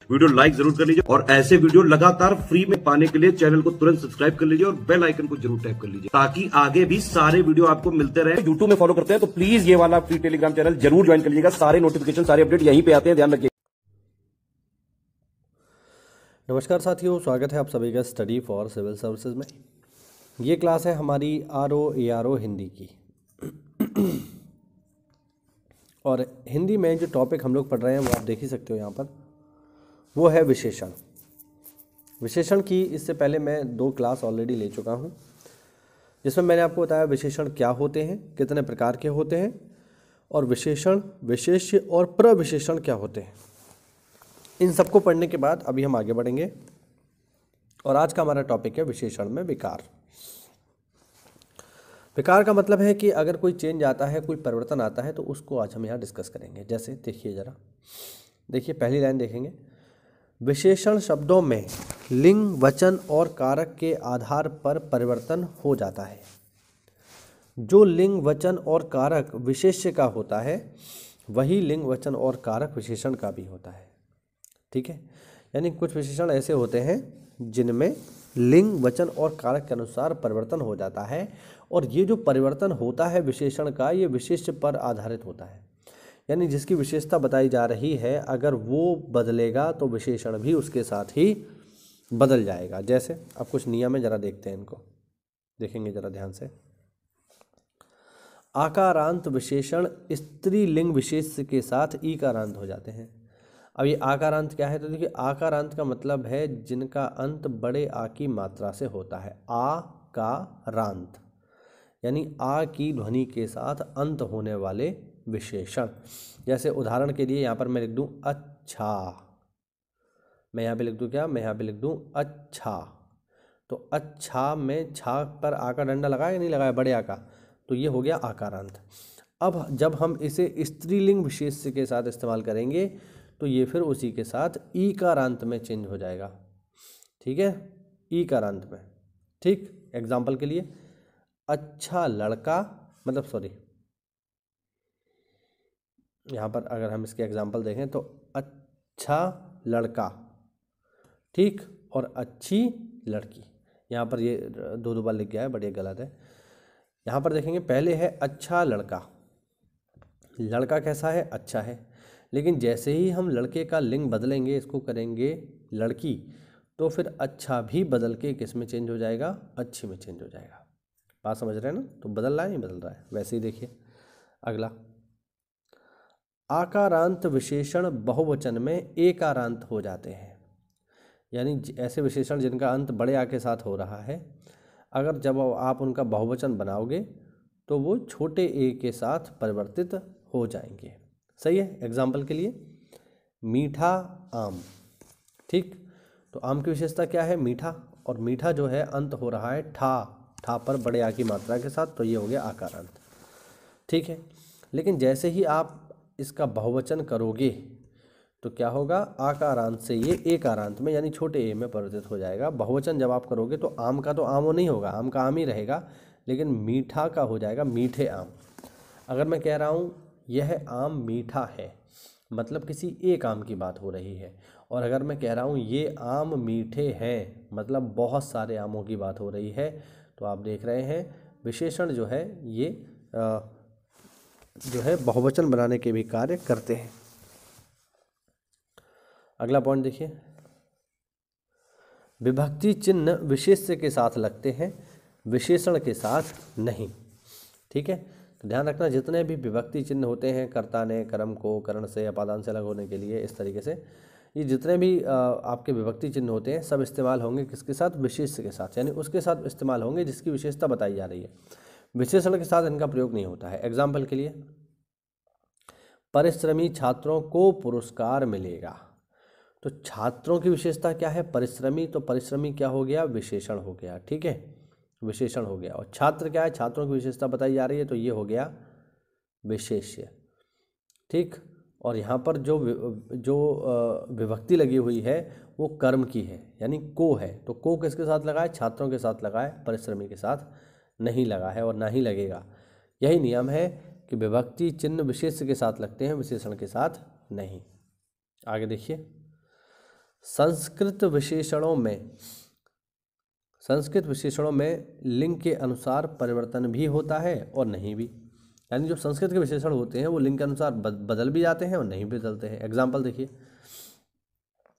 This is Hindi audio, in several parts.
वीडियो लाइक जरूर कर लीजिए और ऐसे वीडियो लगातार फ्री में पाने के लिए चैनल को तुरंत सब्सक्राइब कर लीजिए और बेल आइकन को जरूर टैप कर लीजिए ताकि आगे भी सारे वीडियो आपको मिलते रहे। यूट्यूब में फॉलो करते हैं तो प्लीज ये वाला फ्री टेलीग्राम चैनल जरूर ज्वाइन कर लीजिएगा। सारे नोटिफिकेशन सारे अपडेट यहीं पे आते हैं, ध्यान रखिए। नमस्कार साथियों, स्वागत है आप सभी का स्टडी फॉर सिविल सर्विसेज में। ये क्लास है हमारी RO हिंदी की। और हिंदी में जो टॉपिक हम लोग पढ़ रहे हैं वो आप देख ही सकते हो यहाँ पर, वो है विशेषण। विशेषण की इससे पहले मैं 2 क्लास ऑलरेडी ले चुका हूँ, जिसमें मैंने आपको बताया विशेषण क्या होते हैं, कितने प्रकार के होते हैं, और विशेषण, विशेष्य और प्रविशेषण क्या होते हैं। इन सबको पढ़ने के बाद अभी हम आगे बढ़ेंगे और आज का हमारा टॉपिक है विशेषण में विकार। विकार का मतलब है कि अगर कोई चेंज आता है, कोई परिवर्तन आता है, तो उसको आज हम यहाँ डिस्कस करेंगे। जैसे देखिए जरा, देखिए पहली लाइन देखेंगे, विशेषण शब्दों में लिंग, वचन और कारक के आधार पर परिवर्तन हो जाता है। जो लिंग, वचन और कारक विशेष्य का होता है वही लिंग, वचन और कारक विशेषण का भी होता है। ठीक है, यानी कुछ विशेषण ऐसे होते हैं जिनमें लिंग, वचन और कारक के अनुसार परिवर्तन हो जाता है, और ये जो परिवर्तन होता है विशेषण का, ये विशेष्य पर आधारित होता है। यानी जिसकी विशेषता बताई जा रही है, अगर वो बदलेगा तो विशेषण भी उसके साथ ही बदल जाएगा। जैसे अब कुछ नियम है, जरा देखते हैं इनको, देखेंगे जरा ध्यान से। आकारांत विशेषण स्त्रीलिंग विशेष्य के साथ ईकारांत हो जाते हैं। अब ये आकारांत क्या है, तो देखिए आकारांत का मतलब है जिनका अंत बड़े आ की मात्रा से होता है। आ का रांत, यानी आ की ध्वनि के साथ अंत होने वाले विशेषण। जैसे उदाहरण के लिए यहाँ पर मैं लिख दूँ अच्छा, मैं यहाँ पे लिख दूँ क्या, मैं यहाँ पे लिख दूँ अच्छा। तो अच्छा में छा पर आ का डंडा लगाया या नहीं लगाया, बड़े आ का, तो ये हो गया आकारांत। अब जब हम इसे स्त्रीलिंग विशेष्य के साथ इस्तेमाल करेंगे तो ये फिर उसी के साथ ईकारांत में चेंज हो जाएगा। ठीक है, ईकारांत में। ठीक, एग्जाम्पल के लिए अच्छा लड़का, मतलब सॉरी, यहाँ पर अगर हम इसके एग्जाम्पल देखें तो अच्छा लड़का, ठीक, और अच्छी लड़की। यहाँ पर ये 2 बार लिख गया है, बढ़िया गलत है। यहाँ पर देखेंगे, पहले है अच्छा लड़का, लड़का कैसा है, अच्छा है, लेकिन जैसे ही हम लड़के का लिंग बदलेंगे, इसको करेंगे लड़की, तो फिर अच्छा भी बदल के किस में चेंज हो जाएगा, अच्छी में चेंज हो जाएगा। बात समझ रहे हैं ना? तो बदल रहा है, नहीं बदल रहा है। वैसे ही देखिए अगला, आकारांत विशेषण बहुवचन में एकारांत हो जाते हैं। यानी ऐसे विशेषण जिनका अंत बड़े आ के साथ हो रहा है, अगर जब आप उनका बहुवचन बनाओगे तो वो छोटे ए के साथ परिवर्तित हो जाएंगे। सही है, एग्जाम्पल के लिए मीठा आम। ठीक, तो आम की विशेषता क्या है, मीठा, और मीठा जो है अंत हो रहा है ठा, ठा पर बड़े आ की मात्रा के साथ, तो ये हो गया आकारांत। ठीक है, लेकिन जैसे ही आप इसका बहुवचन करोगे तो क्या होगा, आकारांत से ये एकारांत में यानी छोटे ए में परिवर्तित हो जाएगा। बहुवचन जब आप करोगे तो आम का तो आमो नहीं होगा, आम का आम ही रहेगा, लेकिन मीठा का हो जाएगा मीठे आम। अगर मैं कह रहा हूँ यह आम मीठा है, मतलब किसी एक आम की बात हो रही है, और अगर मैं कह रहा हूँ ये आम मीठे हैं, मतलब बहुत सारे आमों की बात हो रही है। तो आप देख रहे हैं विशेषण जो है ये जो है बहुवचन बनाने के भी कार्य करते हैं। अगला पॉइंट देखिए, विभक्ति चिन्ह विशेष्य के साथ लगते हैं, विशेषण के साथ नहीं। ठीक है, तो ध्यान रखना, जितने भी विभक्ति चिन्ह होते हैं, कर्ता ने कर्म को कर्ण से, अपादान से अलग होने के लिए, इस तरीके से ये जितने भी आपके विभक्ति चिन्ह होते हैं, सब इस्तेमाल होंगे किसके साथ, विशेष्य के साथ, यानी उसके साथ इस्तेमाल होंगे जिसकी विशेषता बताई जा रही है। विशेषण के साथ इनका प्रयोग नहीं होता है। एग्जाम्पल के लिए, परिश्रमी छात्रों को पुरस्कार मिलेगा, तो छात्रों की विशेषता क्या है, परिश्रमी, तो परिश्रमी क्या हो गया, विशेषण हो गया। ठीक है, विशेषण हो गया। और छात्र क्या है, छात्रों की विशेषता बताई जा रही है, तो ये हो गया विशेष्य। ठीक, और यहाँ पर जो विभक्ति लगी हुई है वो कर्म की है, यानी को है, तो को किसके साथ लगा है, छात्रों के साथ लगा है, परिश्रमी के साथ नहीं लगा है और ना ही लगेगा। यही नियम है कि विभक्ति चिन्ह विशेष्य के साथ लगते हैं, विशेषण के साथ नहीं। आगे देखिए, संस्कृत विशेषणों में लिंग के अनुसार परिवर्तन भी होता है और नहीं भी। यानी जो संस्कृत के विशेषण होते हैं वो लिंग के अनुसार बदल भी जाते हैं और नहीं भी बदलते हैं। एग्जाम्पल देखिए,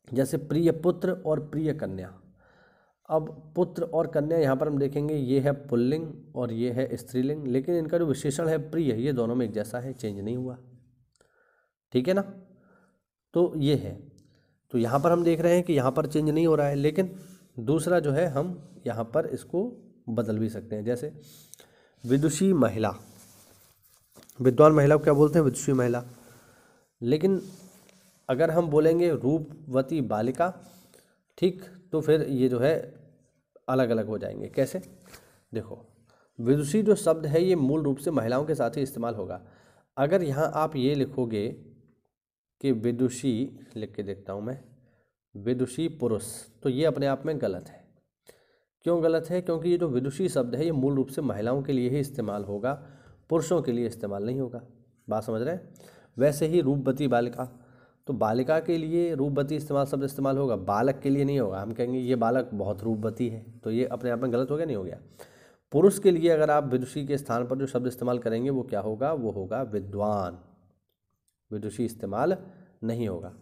जैसे प्रिय पुत्र और प्रिय कन्या। अब पुत्र और कन्या यहाँ पर हम देखेंगे, ये है पुल्लिंग और ये है स्त्रीलिंग, लेकिन इनका जो विशेषण है प्रिय, ये दोनों में एक जैसा है, चेंज नहीं हुआ। ठीक है ना। तो ये है, तो यहाँ पर हम देख रहे हैं कि यहाँ पर चेंज नहीं हो रहा है, लेकिन दूसरा जो है हम यहाँ पर इसको बदल भी सकते हैं। जैसे विदुषी महिला, विद्वान महिला को क्या बोलते हैं? विदुषी महिला। लेकिन अगर हम बोलेंगे रूपवती बालिका, ठीक, तो फिर ये जो है अलग अलग हो जाएंगे। कैसे? देखो, विदुषी जो शब्द है ये मूल रूप से महिलाओं के साथ ही इस्तेमाल होगा। अगर यहाँ आप ये लिखोगे कि विदुषी, लिख के देखता हूँ मैं, विदुषी पुरुष, तो ये अपने आप में गलत है। क्यों गलत है? क्योंकि ये जो विदुषी शब्द है ये मूल रूप से महिलाओं के लिए ही इस्तेमाल होगा, पुरुषों के लिए इस्तेमाल नहीं होगा। बात समझ रहे हैं? वैसे ही रूपवती बालिका, तो बालिका के लिए रूपवती शब्द इस्तेमाल होगा, बालक के लिए नहीं होगा। हम कहेंगे ये बालक बहुत रूपवती है, तो ये अपने आप में गलत हो गया, नहीं हो गया। पुरुष के लिए अगर आप विदुषी के स्थान पर जो शब्द इस्तेमाल करेंगे वो क्या होगा? वो होगा विद्वान। विदुषी इस्तेमाल नहीं होगा।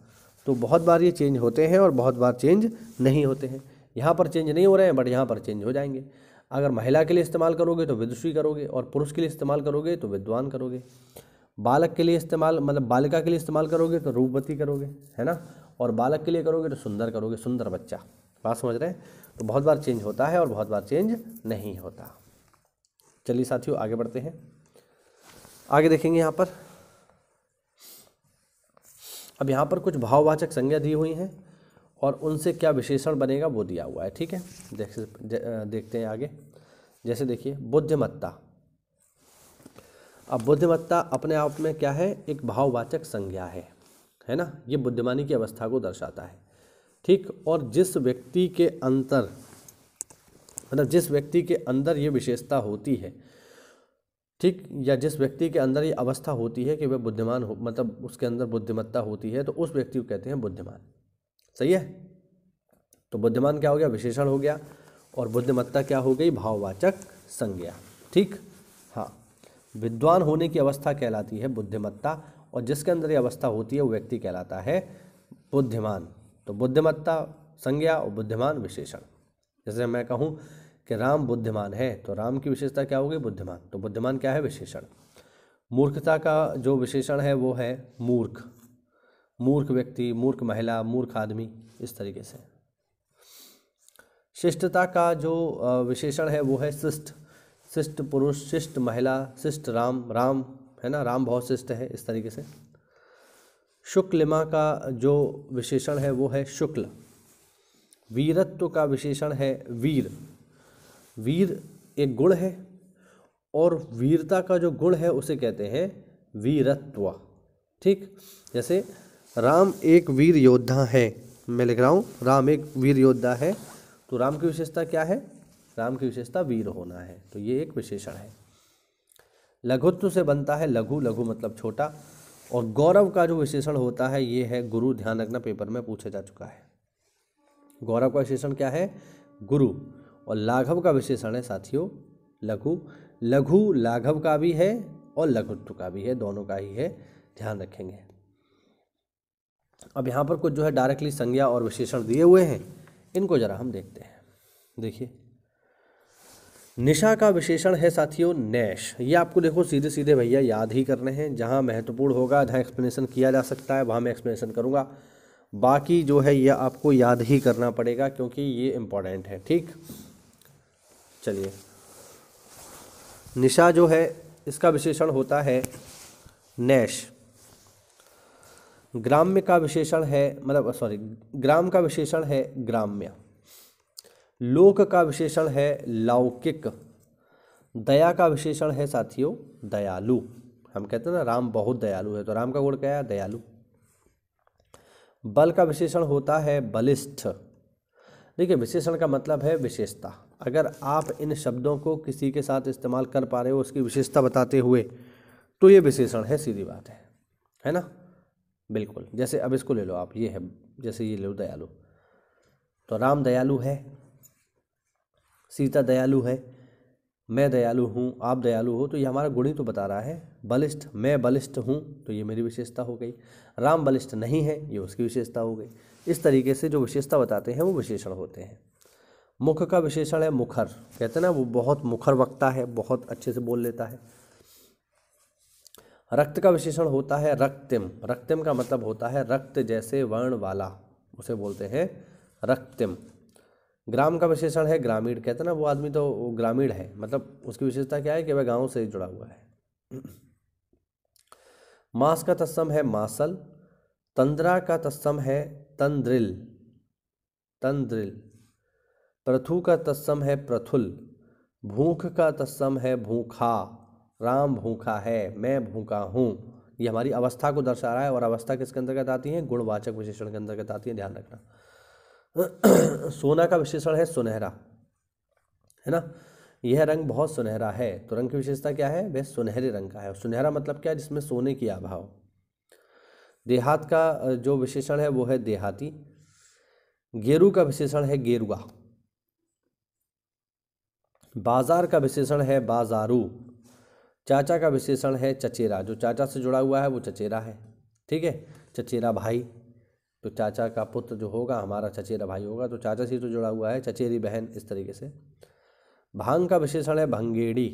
तो बहुत बार ये चेंज होते हैं और बहुत बार चेंज नहीं होते हैं। यहाँ पर चेंज नहीं हो रहे हैं, बट यहाँ पर चेंज हो जाएंगे। अगर महिला के लिए इस्तेमाल करोगे तो विदुषी करोगे, और पुरुष के लिए इस्तेमाल करोगे तो विद्वान करोगे। बालक के लिए इस्तेमाल, मतलब बालिका के लिए इस्तेमाल करोगे तो रूपवती करोगे, है ना, और बालक के लिए करोगे तो सुंदर करोगे, सुंदर बच्चा। बात समझ रहे हैं? तो बहुत बार चेंज होता है और बहुत बार चेंज नहीं होता। चलिए साथियों, आगे बढ़ते हैं। आगे देखेंगे यहाँ पर, अब यहाँ पर कुछ भाववाचक संज्ञा दी हुई हैं और उनसे क्या विशेषण बनेगा वो दिया हुआ है। ठीक है, देखते हैं आगे। जैसे देखिए, बुद्धिमत्ता। अब बुद्धिमत्ता अपने आप में क्या है? एक भाववाचक संज्ञा है ना। ये बुद्धिमानी की अवस्था को दर्शाता है। ठीक, और जिस व्यक्ति के अंतर, मतलब जिस व्यक्ति के अंदर ये विशेषता होती है, ठीक, या जिस व्यक्ति के अंदर ये अवस्था होती है कि वह बुद्धिमान हो, मतलब उसके अंदर बुद्धिमत्ता होती है, तो उस व्यक्ति को कहते हैं बुद्धिमान। सही है? तो बुद्धिमान क्या हो गया? विशेषण हो गया, और बुद्धिमत्ता क्या हो गई? भाववाचक संज्ञा। ठीक, हाँ। विद्वान होने की अवस्था कहलाती है बुद्धिमत्ता, और जिसके अंदर ये अवस्था होती है वो व्यक्ति कहलाता है बुद्धिमान। तो बुद्धिमत्ता संज्ञा और बुद्धिमान विशेषण। जैसे मैं कहूँ कि राम बुद्धिमान है, तो राम की विशेषता क्या होगी? बुद्धिमान। तो बुद्धिमान क्या है? विशेषण। मूर्खता का जो विशेषण है वो है मूर्ख। मूर्ख व्यक्ति, मूर्ख महिला, मूर्ख आदमी, इस तरीके से। शिष्टता का जो विशेषण है वो है शिष्ट। शिष्ट पुरुष, शिष्ट महिला, शिष्ट राम, राम है ना, राम बहुत शिष्ट है, इस तरीके से। शुक्लिमा का जो विशेषण है वो है शुक्ल। वीरत्व का विशेषण है वीर। वीर एक गुण है, और वीरता का जो गुण है उसे कहते हैं वीरत्व। ठीक, जैसे राम एक वीर योद्धा है, मैं लिख रहा हूँ राम एक वीर योद्धा है, तो राम की विशेषता क्या है? राम की विशेषता वीर होना है, तो ये एक विशेषण है। लघुत्व से बनता है लघु, लघु मतलब छोटा, और गौरव का जो विशेषण होता है ये है गुरु। ध्यान रखना, पेपर में पूछा जा चुका है। गौरव का विशेषण क्या है? गुरु। और लाघव का विशेषण है साथियों लघु। लघु लाघव का भी है और लघुत्व का भी है, दोनों का ही है, ध्यान रखेंगे। अब यहाँ पर कुछ जो है डायरेक्टली संज्ञा और विशेषण दिए हुए हैं, इनको जरा हम देखते हैं। देखिए, निशा का विशेषण है साथियों नैश। ये आपको देखो सीधे सीधे भैया याद ही करने हैं। जहाँ महत्वपूर्ण होगा, जहाँ एक्सप्लेनेशन किया जा सकता है, वहाँ मैं एक्सप्लेनेशन करूँगा। बाकी जो है ये आपको याद ही करना पड़ेगा, क्योंकि ये इम्पोर्टेंट है। ठीक, चलिए, निशा जो है इसका विशेषण होता है नैश। ग्राम्य का विशेषण है, मतलब सॉरी, ग्राम का विशेषण है ग्राम्य। लोक का विशेषण है लौकिक। दया का विशेषण है साथियों दयालु। हम कहते हैं ना राम बहुत दयालु है, तो राम का गुण क्या है? दयालु। बल का विशेषण होता है बलिष्ठ। देखिए, विशेषण का मतलब है विशेषता। अगर आप इन शब्दों को किसी के साथ इस्तेमाल कर पा रहे हो उसकी विशेषता बताते हुए, तो ये विशेषण है, सीधी बात है ना, बिल्कुल। जैसे अब इसको ले लो आप, ये है, जैसे ये लो दयालु, तो राम दयालु है, सीता दयालु है, मैं दयालु हूँ, आप दयालु हो, तो ये हमारा गुण ही तो बता रहा है। बलिष्ठ, मैं बलिष्ठ हूँ, तो ये मेरी विशेषता हो गई। राम बलिष्ठ नहीं है, ये उसकी विशेषता हो गई। इस तरीके से जो विशेषता बताते हैं वो विशेषण होते हैं। मुख का विशेषण है मुखर, कहते हैं ना वो बहुत मुखर वक्ता है, बहुत अच्छे से बोल लेता है। रक्त का विशेषण होता है रक्तिम, रक्तिम का मतलब होता है रक्त जैसे वर्ण वाला, उसे बोलते हैं रक्तिम। ग्राम का विशेषण है ग्रामीण, कहते हैं ना वो आदमी तो ग्रामीण है, मतलब उसकी विशेषता क्या है कि वह गांव से जुड़ा हुआ है। मास का तत्सम है मासल, तंद्रा का तत्सम है तंद्रिल, तंद्रिल। प्रथु का तत्सम है प्रथुल, भूख का तत्सम है भूखा, राम भूखा है, मैं भूखा हूँ। ये हमारी अवस्था को दर्शा रहा है, और अवस्था किसके अंतर्गत आती है? गुणवाचक विशेषण के अंतर्गत आती है, ध्यान रखना। सोना का विशेषण है सुनहरा, है ना, यह रंग बहुत सुनहरा है, तो रंग की विशेषता क्या है? वह सुनहरे रंग का है। सुनहरा मतलब क्या है? जिसमें सोने की आभा हो। देहात का जो विशेषण है वो है देहाती। गेरू का विशेषण है गेरुआ। बाजार का विशेषण है बाजारू। चाचा का विशेषण है चचेरा, जो चाचा से जुड़ा हुआ है वो चचेरा है, ठीक है। चचेरा भाई, तो चाचा का पुत्र जो होगा हमारा चचेरा भाई होगा, तो चाचा से तो जुड़ा हुआ है। चचेरी बहन, इस तरीके से। भांग का विशेषण है भंगेड़ी।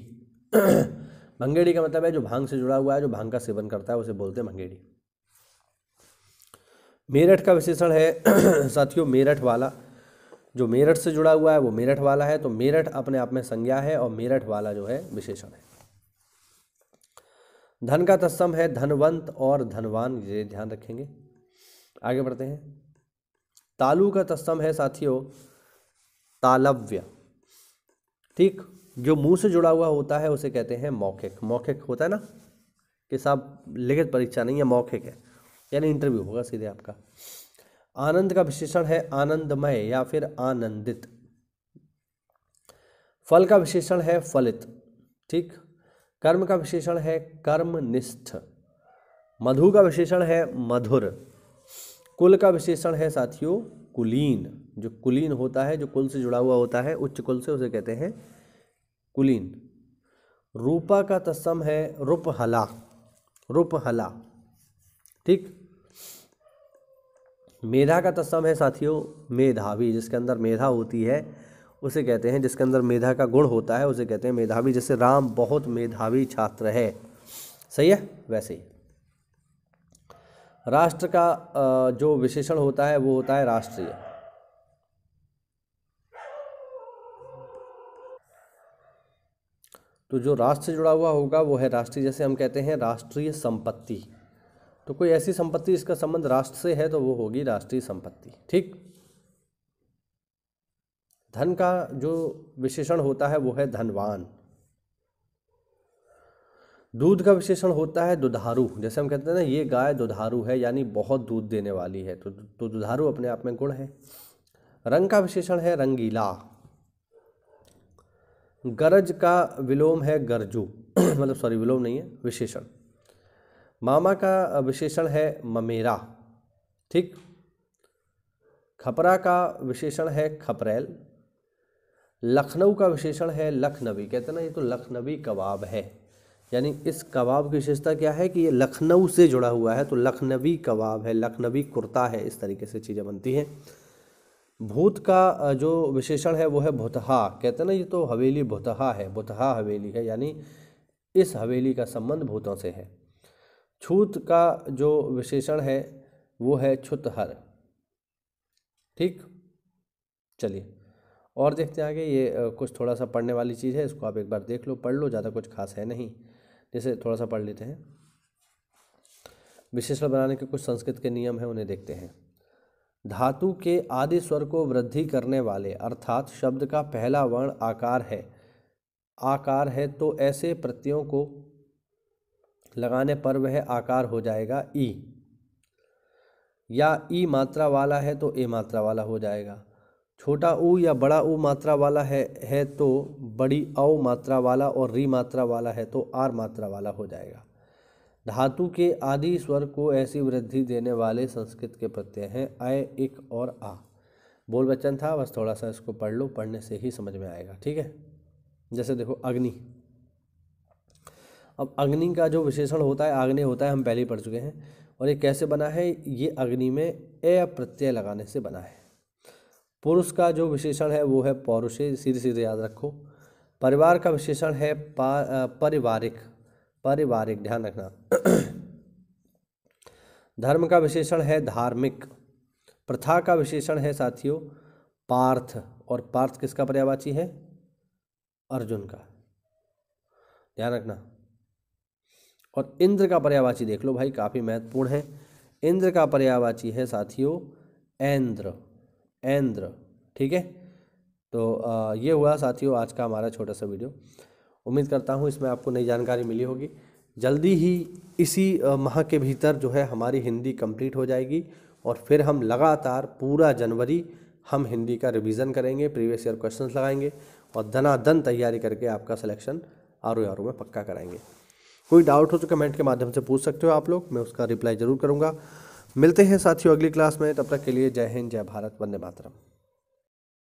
भंगेड़ी का मतलब है जो भांग से जुड़ा हुआ है, जो भांग का सेवन करता है, उसे बोलते हैं भंगेड़ी। मेरठ का विशेषण है साथियों मेरठ वाला, जो मेरठ से जुड़ा हुआ है वो मेरठ वाला है, तो मेरठ अपने आप में संज्ञा है और मेरठ वाला जो है विशेषण है। धन का तत्सम है धनवंत और धनवान, ये ध्यान रखेंगे। आगे बढ़ते हैं। तालु का तत्सम है साथियों तालव्य, ठीक। जो मुंह से जुड़ा हुआ होता है उसे कहते हैं मौखिक। मौखिक होता है ना कि साहब लिखित परीक्षा नहीं है, मौखिक है, यानी इंटरव्यू होगा सीधे आपका। आनंद का विशेषण है आनंदमय या फिर आनंदित। फल का विशेषण है फलित, ठीक। कर्म का विशेषण है कर्मनिष्ठ। मधु का विशेषण है मधुर। कुल का विशेषण है साथियों कुलीन, जो कुलीन होता है, जो कुल से जुड़ा हुआ होता है, उच्च कुल से, उसे कहते हैं कुलीन। रूपा का तत्सम है रूपहला, रूपहला, ठीक। मेधा का तत्सम है साथियों मेधावी, जिसके अंदर मेधा होती है उसे कहते हैं, जिसके अंदर मेधा का गुण होता है उसे कहते हैं मेधावी। जैसे राम बहुत मेधावी छात्र है, सही है, वैसे ही। राष्ट्र का जो विशेषण होता है वो होता है राष्ट्रीय। तो जो राष्ट्र से जुड़ा हुआ होगा वो है राष्ट्रीय। जैसे हम कहते हैं राष्ट्रीय संपत्ति, तो कोई ऐसी संपत्ति इसका संबंध राष्ट्र से है तो वो होगी राष्ट्रीय संपत्ति, ठीक। धन का जो विशेषण होता है वो है धनवान। दूध का विशेषण होता है दुधारू। जैसे हम कहते हैं ना ये गाय दुधारू है, यानी बहुत दूध देने वाली है, तो दुधारू अपने आप में गुण है। रंग का विशेषण है रंगीला। गरज का विलोम है गरजू मतलब सॉरी विलोम नहीं है, विशेषण। मामा का विशेषण है ममेरा, ठीक। खपरा का विशेषण है खपरेल। लखनऊ का विशेषण है लखनवी, कहते हैं ना ये तो लखनवी कबाब है, यानी इस कबाब की विशेषता क्या है कि ये लखनऊ से जुड़ा हुआ है, तो लखनवी कबाब है, लखनवी कुर्ता है, इस तरीके से चीज़ें बनती हैं। भूत का जो विशेषण है वो है भुतहा, कहते हैं ना ये तो हवेली भुतहा है, भुतहा हवेली है, यानी इस हवेली का संबंध भूतों से है। छूत का जो विशेषण है वो है छुतहर, ठीक। चलिए और देखते हैं आगे। ये कुछ थोड़ा सा पढ़ने वाली चीज़ है, इसको आप एक बार देख लो, पढ़ लो, ज़्यादा कुछ खास है नहीं। जैसे थोड़ा सा पढ़ लेते हैं। विशेषण बनाने के कुछ संस्कृत के नियम हैं, उन्हें देखते हैं। धातु के आदि स्वर को वृद्धि करने वाले, अर्थात शब्द का पहला वर्ण आकार है तो ऐसे प्रत्ययों को लगाने पर वह आकार हो जाएगा ई, या ई मात्रा वाला है तो ए मात्रा वाला हो जाएगा। छोटा ऊ या बड़ा ऊ मात्रा वाला है तो बड़ी औ मात्रा वाला, और री मात्रा वाला है तो आर मात्रा वाला हो जाएगा। धातु के आदि स्वर को ऐसी वृद्धि देने वाले संस्कृत के प्रत्यय हैं अय, इक और आ। बोल वचन था, बस थोड़ा सा इसको पढ़ लो, पढ़ने से ही समझ में आएगा। ठीक है, जैसे देखो अग्नि। अब अग्नि का जो विशेषण होता है आग्नेय होता है, हम पहले ही पढ़ चुके हैं। और ये कैसे बना है, ये अग्नि में ए प्रत्यय लगाने से बना है। पुरुष का जो विशेषण है वो है पौरुषे, सीधे सीधे याद रखो। परिवार का विशेषण है पारिवारिक, पारिवारिक ध्यान रखना। धर्म का विशेषण है धार्मिक। प्रथा का विशेषण है साथियों पार्थ, और पार्थ किसका पर्यायवाची है, अर्जुन का, ध्यान रखना। और इंद्र का पर्यायवाची देख लो भाई, काफ़ी महत्वपूर्ण है। इंद्र का पर्यायवाची है साथियों ऐन्द्र, ऐन्द्र। ठीक है, तो ये हुआ साथियों आज का हमारा छोटा सा वीडियो। उम्मीद करता हूँ इसमें आपको नई जानकारी मिली होगी। जल्दी ही इसी माह के भीतर जो है हमारी हिंदी कंप्लीट हो जाएगी, और फिर हम लगातार पूरा जनवरी हम हिंदी का रिवीजन करेंगे, प्रीवियस ईयर क्वेश्चंस लगाएंगे और धनाधन तैयारी करके आपका सिलेक्शन आरओ में पक्का कराएंगे। कोई डाउट हो तो कमेंट के माध्यम से पूछ सकते हो आप लोग, मैं उसका रिप्लाई जरूर करूँगा। मिलते हैं साथियों अगली क्लास में, तब तक के लिए जय हिंद, जय भारत, वंदे मातरम।